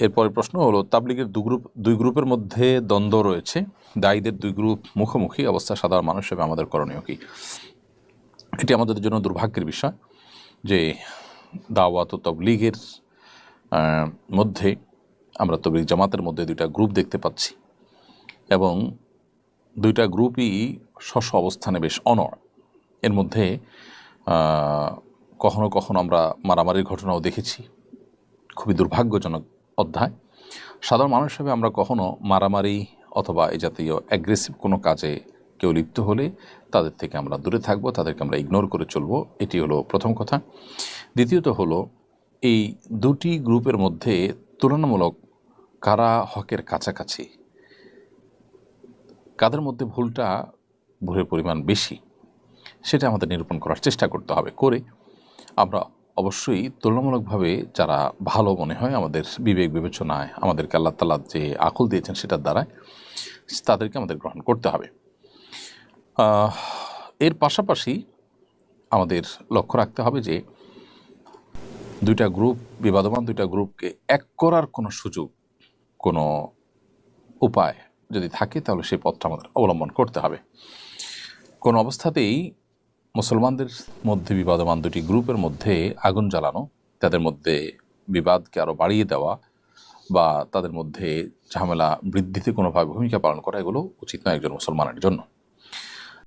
এরপরে প্রশ্ন হলো, তাবলিগের দুই গ্রুপের মধ্যে দ্বন্দ্ব রয়েছে, দায়ীদের দুই গ্রুপ মুখোমুখি অবস্থা, সাধারণ মানুষ হিসেবে আমাদের করণীয় কি? এটি আমাদের জন্য দুর্ভাগ্যের বিষয় যে দাওয়াত ও তবলিগের মধ্যে আমরা তবলিগ জামাতের মধ্যে দুইটা গ্রুপ দেখতে পাচ্ছি এবং দুইটা গ্রুপই স্ব অবস্থানে বেশ অনড়। এর মধ্যে কখনো কখনো আমরা মারামারির ঘটনাও দেখেছি, খুবই দুর্ভাগ্যজনক অধ্যায়। সাধারণ মানুষ হিসেবে আমরা কখনো মারামারি অথবা এই জাতীয় অ্যাগ্রেসিভ কোনো কাজে কেউ লিপ্ত হলে তাদের থেকে আমরা দূরে থাকবো, তাদেরকে আমরা ইগনোর করে চলবো। এটি হলো প্রথম কথা। দ্বিতীয়ত হলো, এই দুটি গ্রুপের মধ্যে তুলনামূলক কারা হকের কাছাকাছি, কাদের মধ্যে ভুলের পরিমাণ বেশি, সেটা আমাদের নিরূপণ করার চেষ্টা করতে হবে। করে আমরা অবশ্যই তুলনামূলকভাবে যারা ভালো মনে হয় আমাদের বিবেক বিবেচনায়, আমাদেরকে আল্লাহ তাআলা যে আকল দিয়েছেন সেটার দ্বারা তাদেরকে আমাদের গ্রহণ করতে হবে। এর পাশাপাশি আমাদের লক্ষ্য রাখতে হবে যে দুইটা গ্রুপ, বিবাদমান দুইটা গ্রুপকে এক করার কোনো সুযোগ, কোনো উপায় যদি থাকে তাহলে সেই পথটা আমাদের অবলম্বন করতে হবে। কোন অবস্থাতেই মুসলমানদের মধ্যে বিবাদমান দুটি গ্রুপের মধ্যে আগুন জ্বালানো, তাদের মধ্যে বিবাদকে আরও বাড়িয়ে দেওয়া বা তাদের মধ্যে ঝামেলা বৃদ্ধিতে কোনোভাবে ভূমিকা পালন করা, এগুলো উচিত নয় একজন মুসলমানের জন্য।